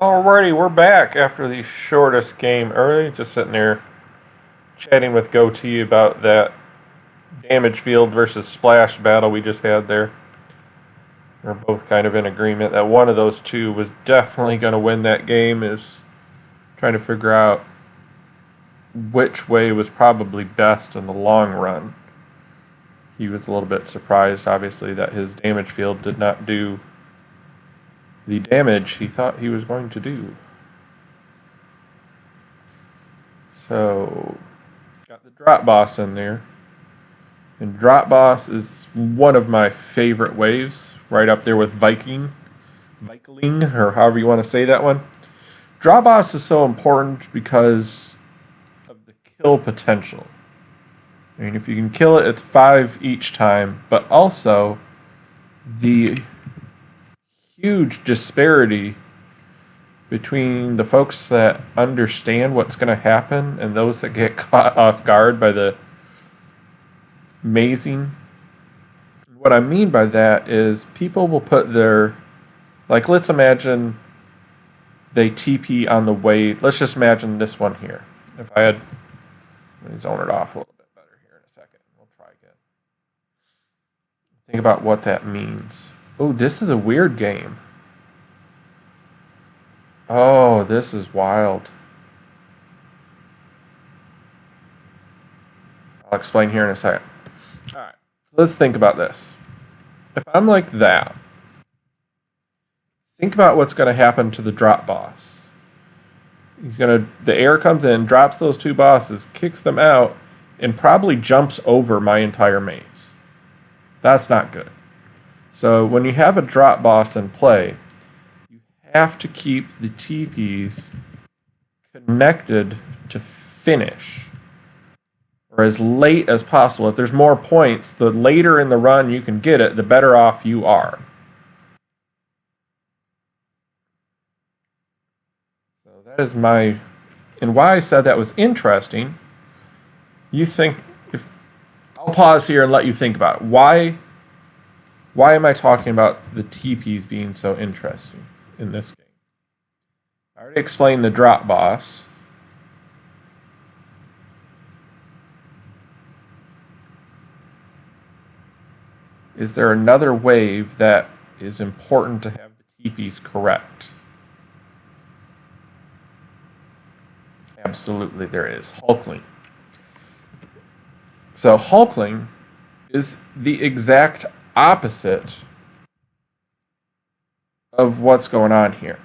Alrighty, we're back after the shortest game early. Just sitting there chatting with Goatee about that damage field versus splash battle we just had there. We're both kind of in agreement that one of those two was definitely going to win that game. Is trying to figure out which way was probably best in the long run. He was a little bit surprised, obviously, that his damage field did not do the damage he thought he was going to do. So, got the drop boss in there. And drop boss is one of my favorite waves, right up there with Viking, or however you want to say that one. Drop boss is so important because of the kill potential. I mean, if you can kill it, it's 5 each time, but also the huge disparity between the folks that understand what's going to happen and those that get caught off guard by the amazing. What I mean by that is people will put their, like, let's imagine they TP on the way. Let's just imagine this one here. If I had, let me zone it off a little bit better here in a second. We'll try again. Think about what that means. Oh, this is a weird game. Oh, this is wild. I'll explain here in a second. Alright, so let's think about this. If I'm like that, think about what's going to happen to the drop boss. The air comes in, drops those two bosses, kicks them out, and probably jumps over my entire maze. That's not good. So when you have a drop boss in play, you have to keep the TPs connected to finish, or as late as possible. If there's more points, the later in the run you can get it, the better off you are. So that is and why I said that was interesting. You think, if I'll pause here and let you think about it. Why am I talking about the TPs being so interesting in this game? I already explained the drop boss. Is there another wave that is important to have the TPs correct? Absolutely there is. Hulkling. So Hulkling is the exact opposite of what's going on here.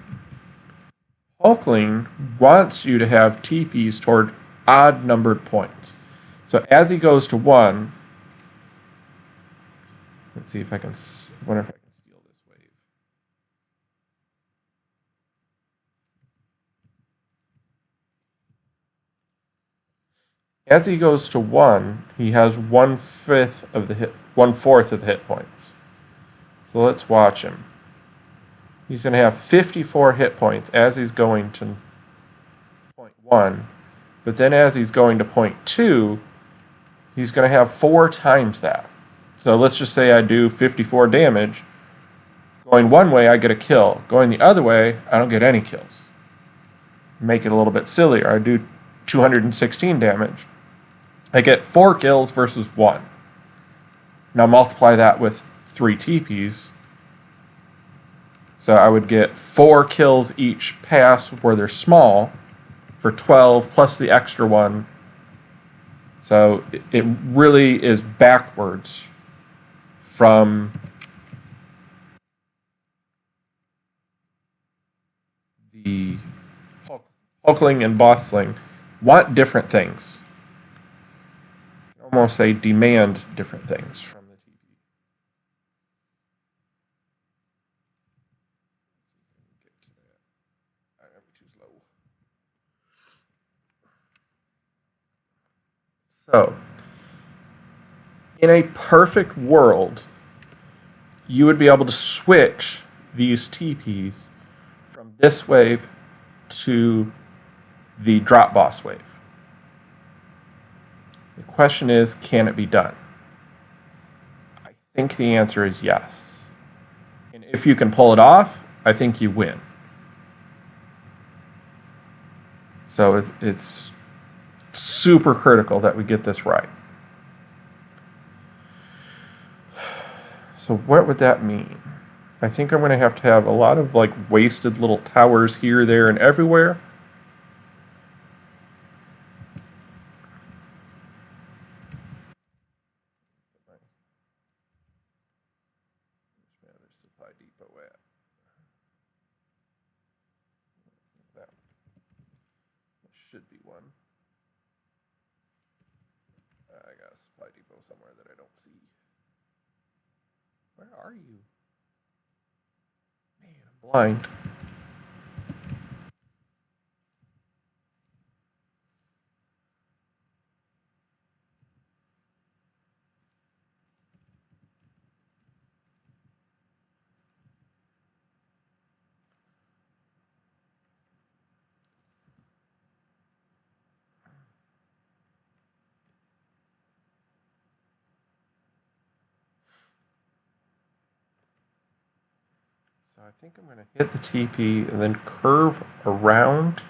Hulkling wants you to have TPs toward odd numbered points. So as he goes to 1, let's see if I can, wonder if I can steal this wave. As he goes to 1, he has 1/4 of the hit points. So let's watch him. He's going to have 54 hit points as he's going to point 1, but then as he's going to point 2, he's going to have 4 times that. So let's just say I do 54 damage. Going one way, I get a kill. Going the other way, I don't get any kills. Make it a little bit sillier. I do 216 damage. I get 4 kills versus 1. Now multiply that with 3 TPs. So I would get 4 kills each pass where they're small for 12 plus the extra one. So it really is backwards from the Hulkling and Bossling want different things. Almost say demand different things from the TP. Get to that. I'm too slow. So, in a perfect world, you would be able to switch these TPs from this wave to the drop boss wave. The question is, can it be done? I think the answer is yes. And if you can pull it off, I think you win. So it's super critical that we get this right. So what would that mean? I think I'm going to have a lot of like wasted little towers here, there, and everywhere. There's supply depot at. That should be one. I got a supply depot somewhere that I don't see. Where are you? Man, I'm blind. So I think I'm going to hit the TP and then curve around.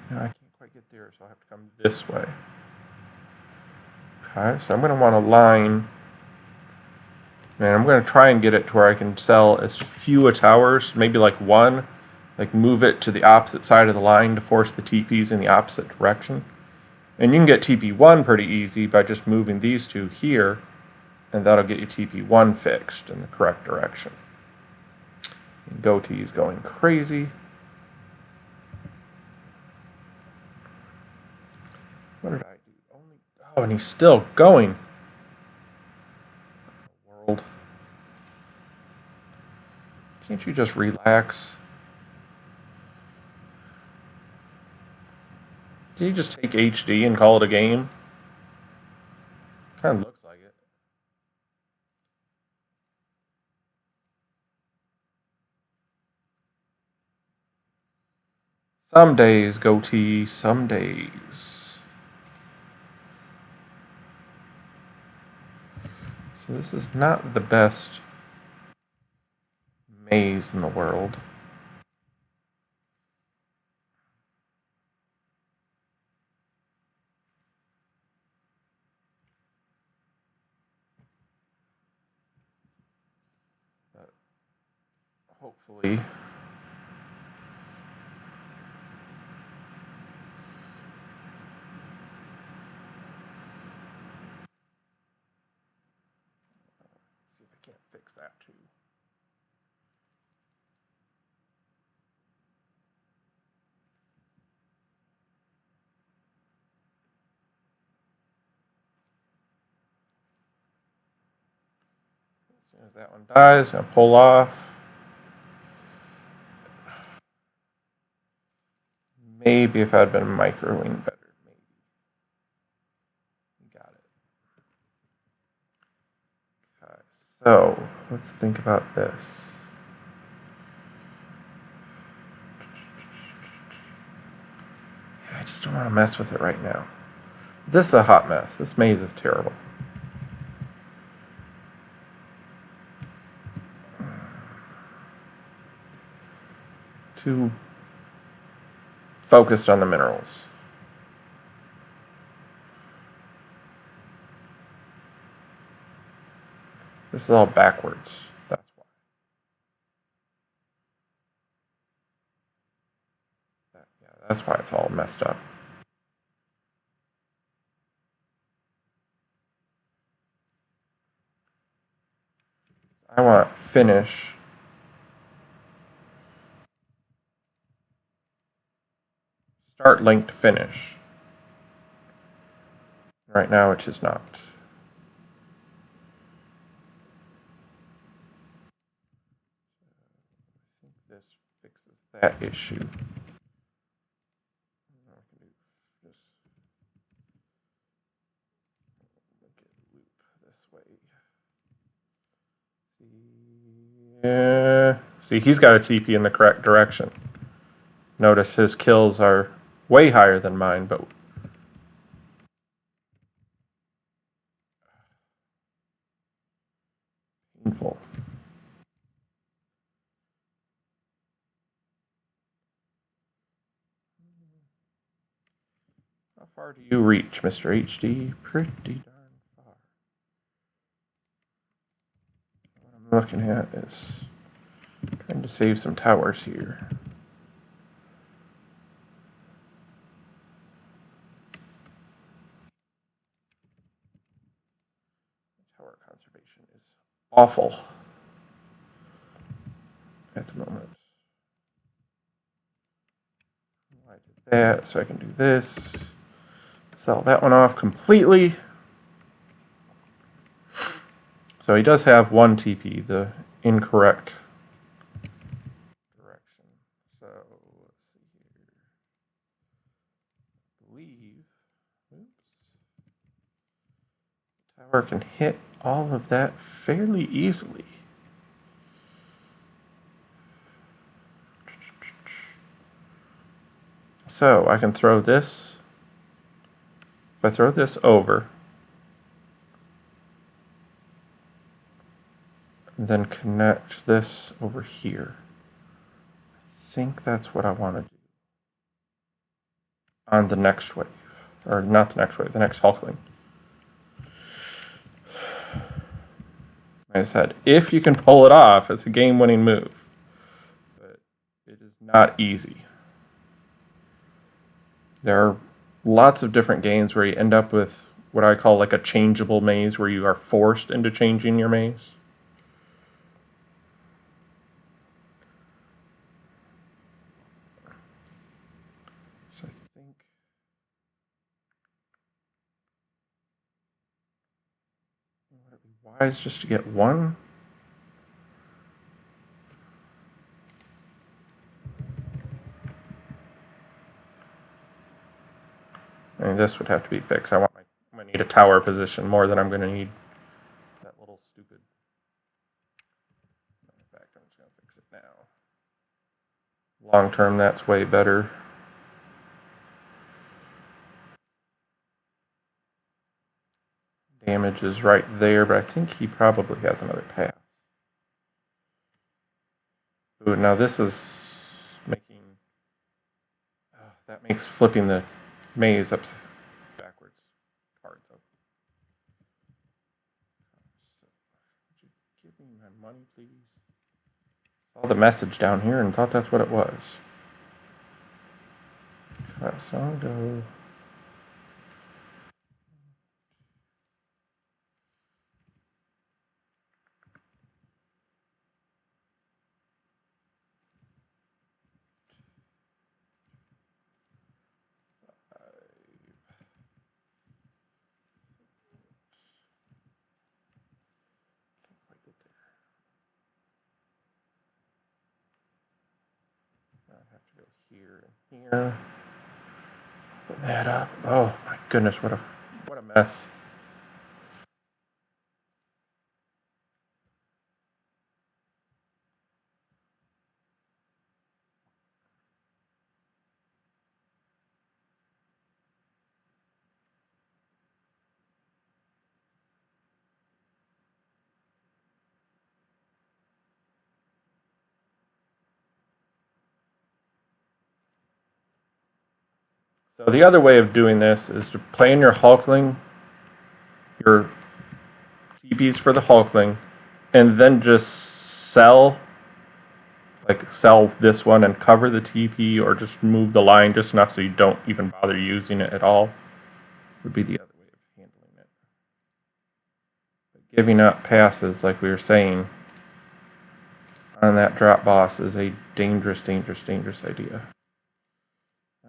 No, I can't quite get there, so I'll have to come this way. Okay, so I'm going to want a line. And I'm going to try and get it to where I can sell as few towers, maybe like one, like move it to the opposite side of the line to force the TPs in the opposite direction. And you can get TP1 pretty easy by just moving these two here, and that'll get you TP1 fixed in the correct direction. And Goatee's going crazy. What did I do? Oh, and he's still going. World. Can't you just relax? Did you just take HD and call it a game? Kind of looks like it. Some days, Goatee, some days. So this is not the best maze in the world. But hopefully see if I can't fix that too. As soon as that one dies, I'll pull off. Maybe if I'd been microing better, maybe. Got it. Okay, so let's think about this. I just don't want to mess with it right now. This is a hot mess. This maze is terrible. Too focused on the minerals. This is all backwards. That's why. That's why it's all messed up. I want finish. Start linked finish. Right now it is not. I think this fixes that issue. Yeah. See, he's got a TP in the correct direction. Notice his kills are way higher than mine, but painful. far do you reach, Mr. HD? Pretty darn far. What I'm looking at is trying to save some towers here. Tower conservation is awful at the moment. I did that, so I can do this. Sell that one off completely. So he does have one TP, the incorrect direction. So let's see here. I believe, tower can hit all of that fairly easily. So I can throw this. If I throw this over, and then connect this over here. I think that's what I want to do on the next wave. Or not the next wave, the next Hulkling. Like I said, if you can pull it off, it's a game-winning move. But it is not easy. There are lots of different games where you end up with what I call like a changeable maze, where you are forced into changing your maze. So I think would it be wise just to get one? I mean, this would have to be fixed. I'm going to need a tower position more than I'm going to need that little stupid. In fact, I'm just going to fix it now. Long term, that's way better. Damage is right there, but I think he probably has another pass. Ooh, now this is making... that makes flipping the maze up backwards hard, though. Would you give me my money, please? Saw the message down here and thought that's what it was. Okay, so I'll go... Here and here. Put that up. Oh my goodness, what a mess. So the other way of doing this is to plan your Hulkling, your TPs for the Hulkling, and then just sell this one and cover the TP, or just move the line just enough so you don't even bother using it at all, would be the other way of handling it. But giving up passes, like we were saying, on that drop boss is a dangerous, dangerous, dangerous idea.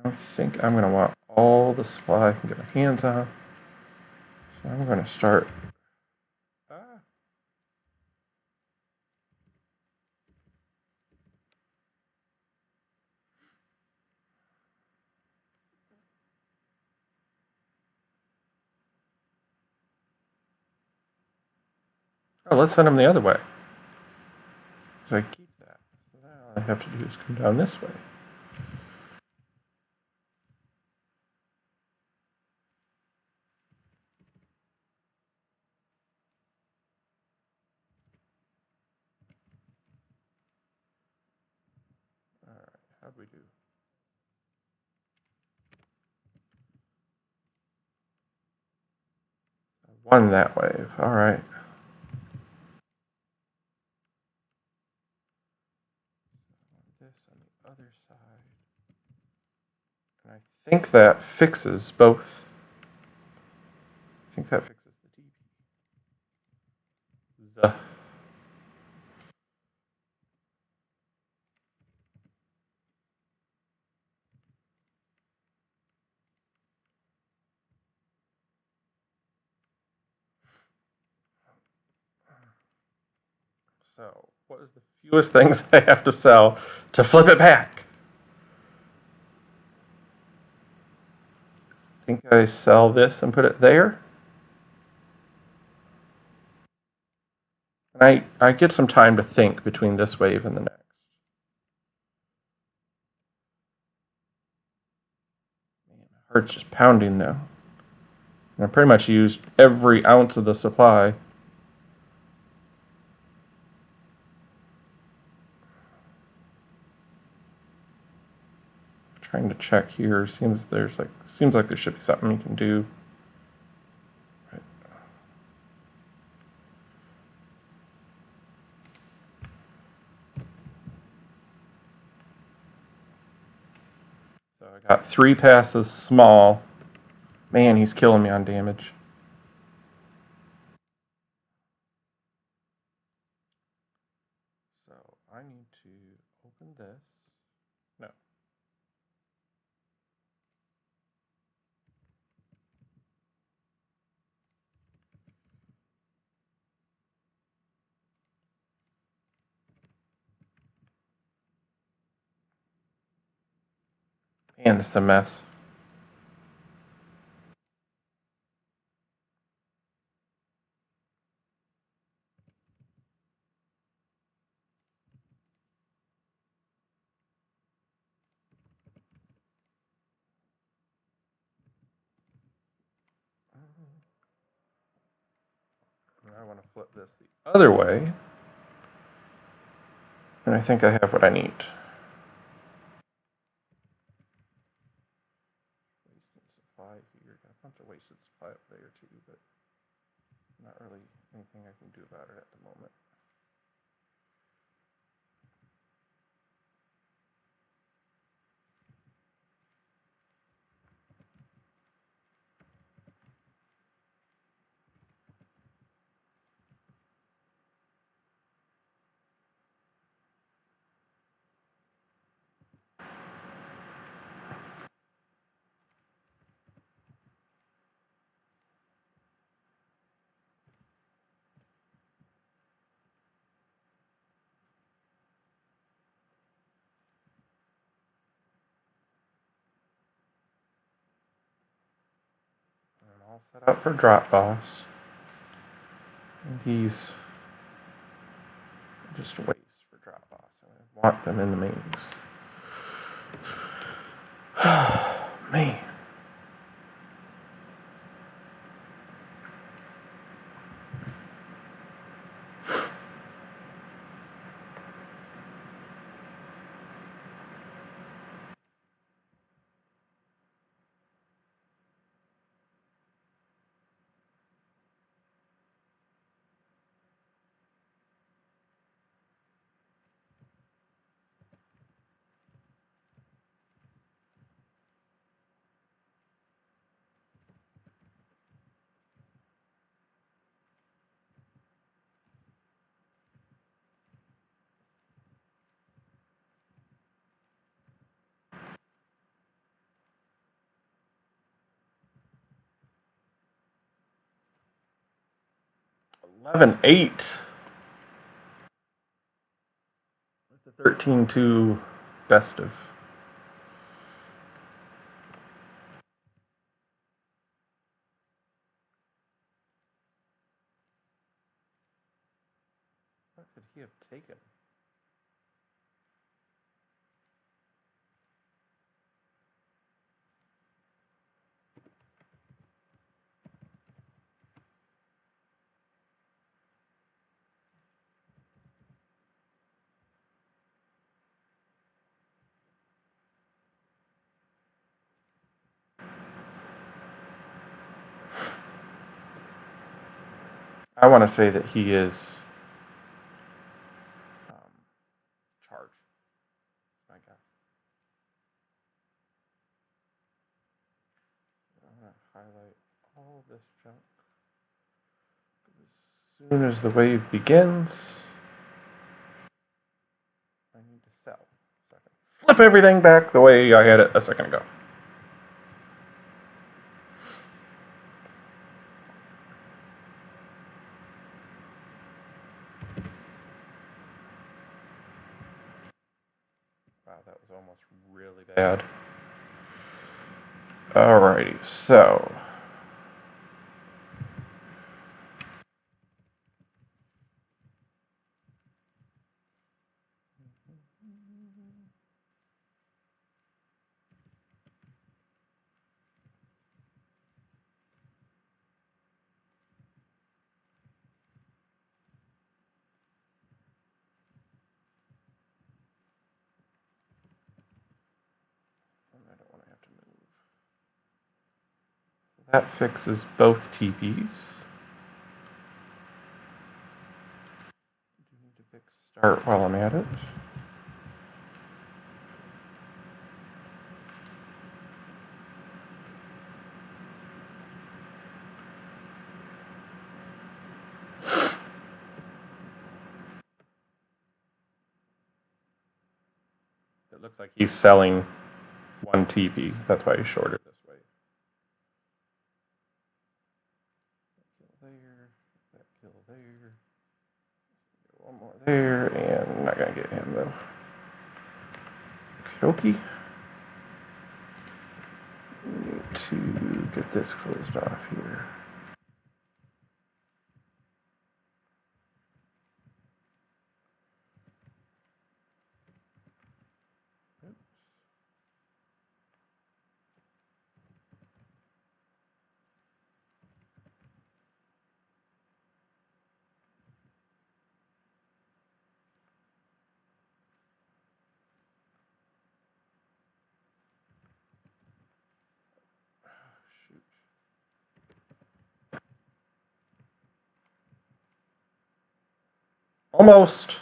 I think I'm going to want all the supply I can get my hands on. So I'm going to start... Oh, let's send him the other way. So I keep that. So now all I have to do is come down this way. Alright, how'd we do? won that wave. All right. This on the other side. And I think that fixes both. I think that fixes the DP. So, what is the fewest things I have to sell to flip it back? I think I sell this and put it there. And I get some time to think between this wave and the next. Man, my heart's just pounding now. And I pretty much used every ounce of the supply. Trying to check here. Seems like there should be something you can do. Right. So I got 3 passes small. Man, he's killing me on damage. So I need to open this. No. Man, this is a mess. I want to flip this the other way. And I think I have what I need. Wasted supply here. Got a bunch of wasted supply up there too, but not really anything I can do about it at the moment. I'm all set up for drop boss. And these are just waste for drop boss. I want them in the mains. Man. $11,800 with the 13-2 best of. What could he have taken? I want to say that he is charged. I guess. I'm going to highlight all this junk. As soon as the wave begins, I need to sell. So I can flip everything back the way I had it a second ago. Wow, that was almost really bad. Alrighty, so I don't want to have to move. So that fixes both TPs. I do need to fix start while I'm at it. It looks like he's selling one TP. That's why he's shorter this way. That kill there. That kill there. One more there, and I'm not gonna get him though. Okie. Need to get this closed off here. Shoot. Almost.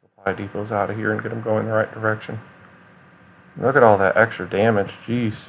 Supply depots out of here and get them going in the right direction. Look at all that extra damage, jeez.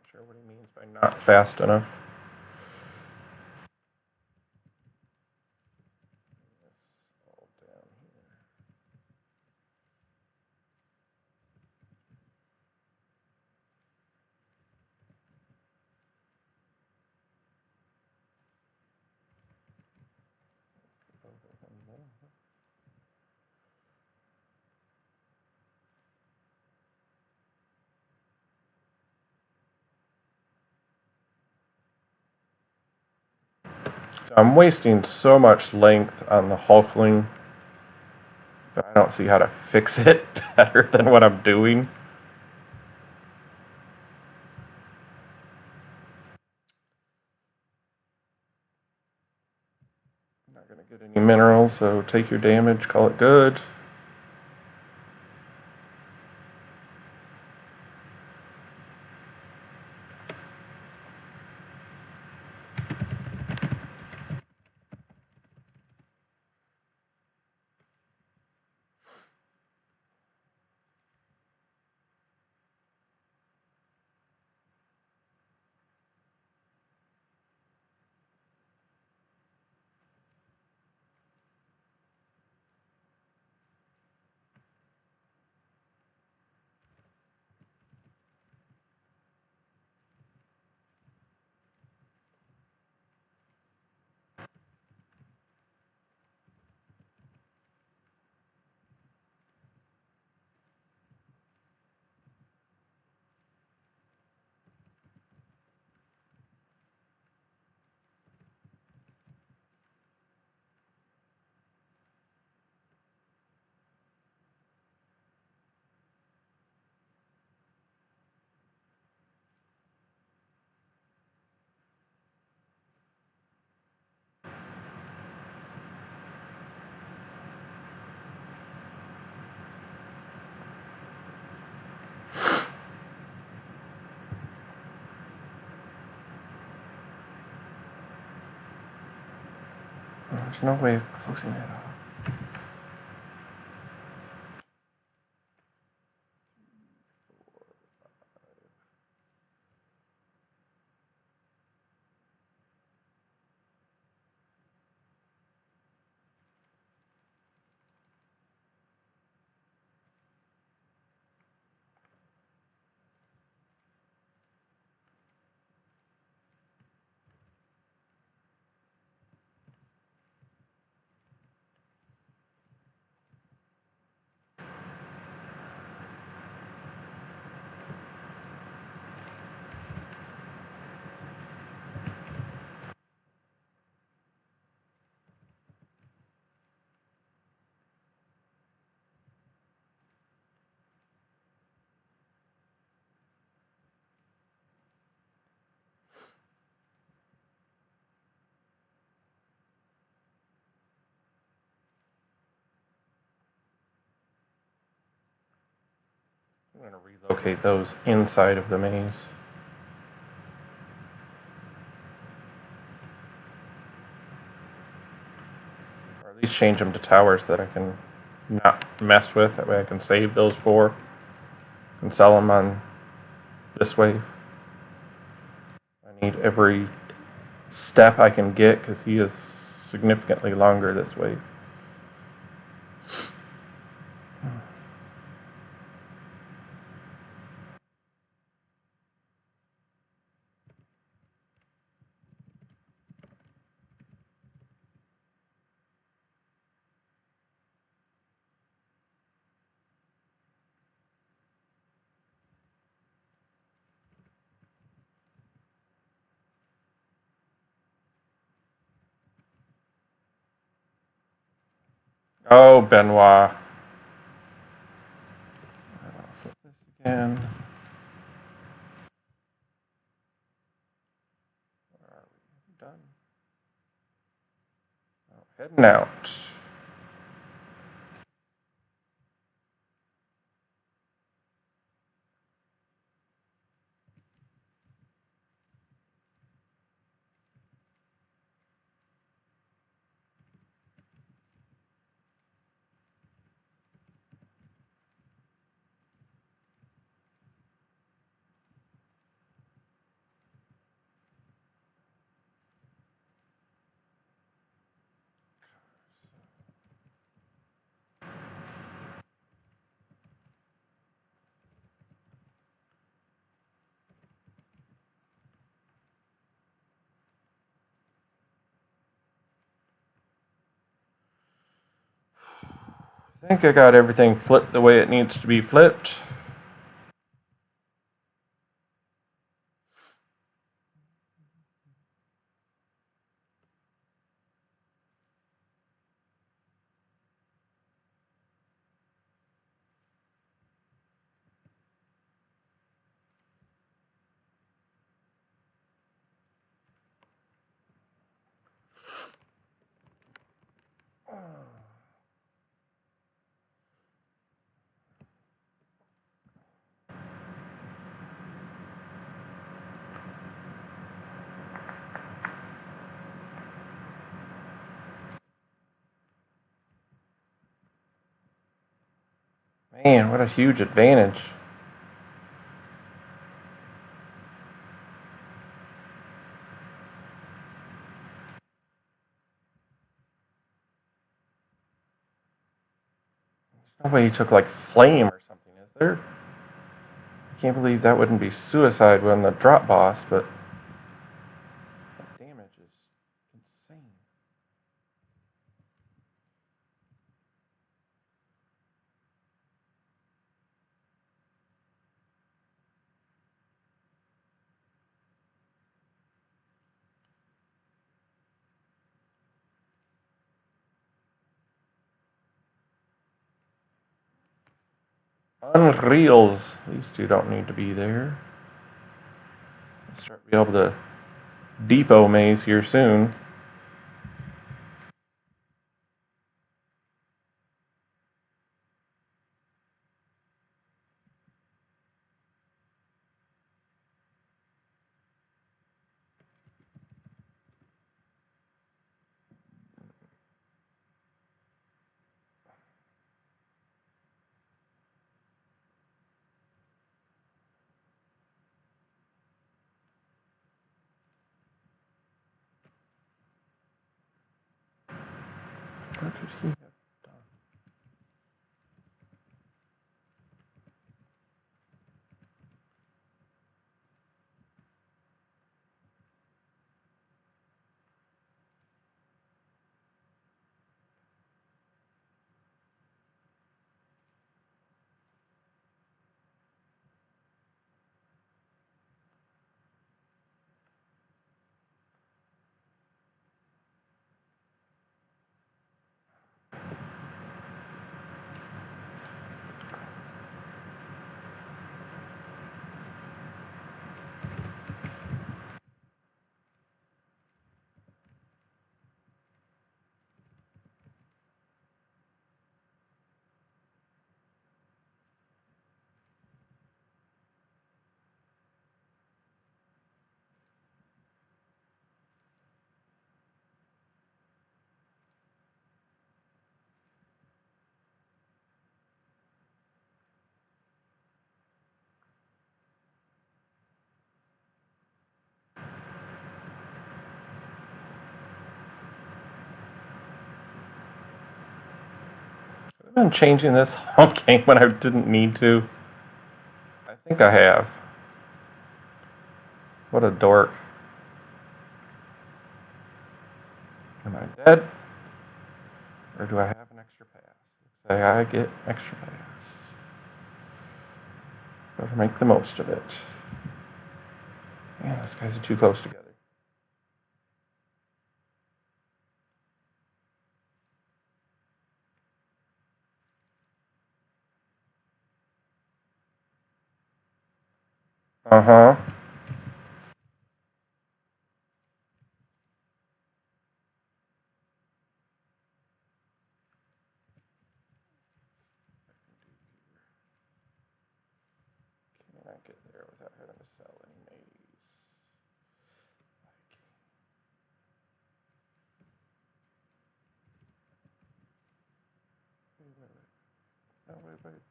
sure what he means by not fast enough. All down here. So I'm wasting so much length on the Hulkling, but I don't see how to fix it better than what I'm doing. I'm not going to get any minerals, so take your damage, call it good. There's no way of closing that off. I'm going to relocate those inside of the maze. Or at least change them to towers that I can not mess with. That way I can save those 4 and sell them on this wave. I need every step I can get because he is significantly longer this wave. Oh, Benoit. I'll flip this again. Where are we? Done. Oh, heading out. I think I got everything flipped the way it needs to be flipped. Man, what a huge advantage. There's no way he took like flame or something, is there? I can't believe that wouldn't be suicide when the drop boss, but that damage is insane. Unreals. These two don't need to be there. I'll start being able to depot maze here soon. What could he have done? I've been changing this whole game when I didn't need to. I think I have. What a dork. Am I dead? Or do I have an extra pass? Looks like I get extra pass. Better make the most of it. Man, those guys are too close together. Uh-huh. Can I get there without having to sell any maze? Wait. No, wait.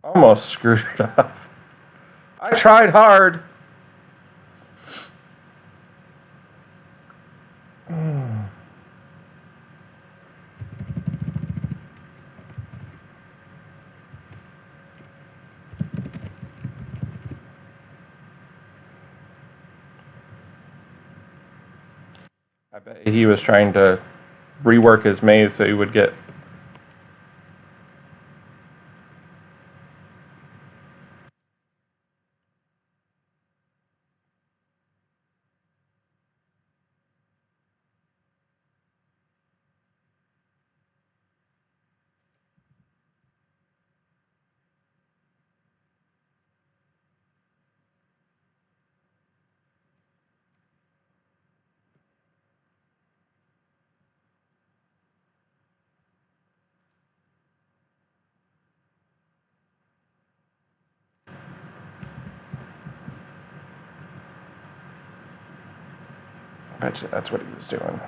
Almost screwed it up. I tried hard. I bet he was trying to rework his maze so he would get... I bet you that's what he was doing.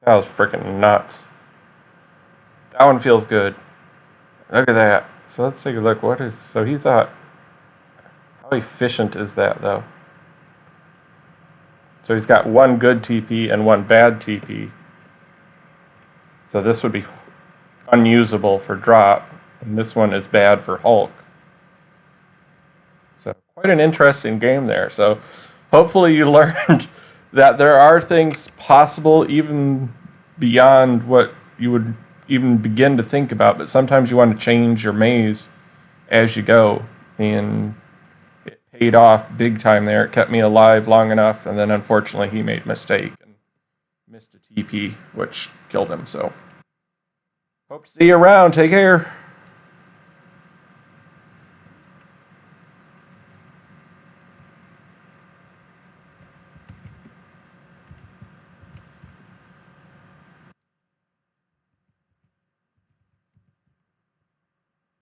That was freaking nuts. That one feels good. Look at that. So let's take a look. What is... So he thought... How efficient is that, though? So he's got one good TP and one bad TP. So this would be unusable for drop. And this one is bad for Hulk. So quite an interesting game there. So hopefully you learned that there are things possible even beyond what you would even begin to think about. But sometimes you want to change your maze as you go. And it paid off big time there. It kept me alive long enough. And then unfortunately he made a mistake and missed a TP, which killed him. So hope to see you around. Take care.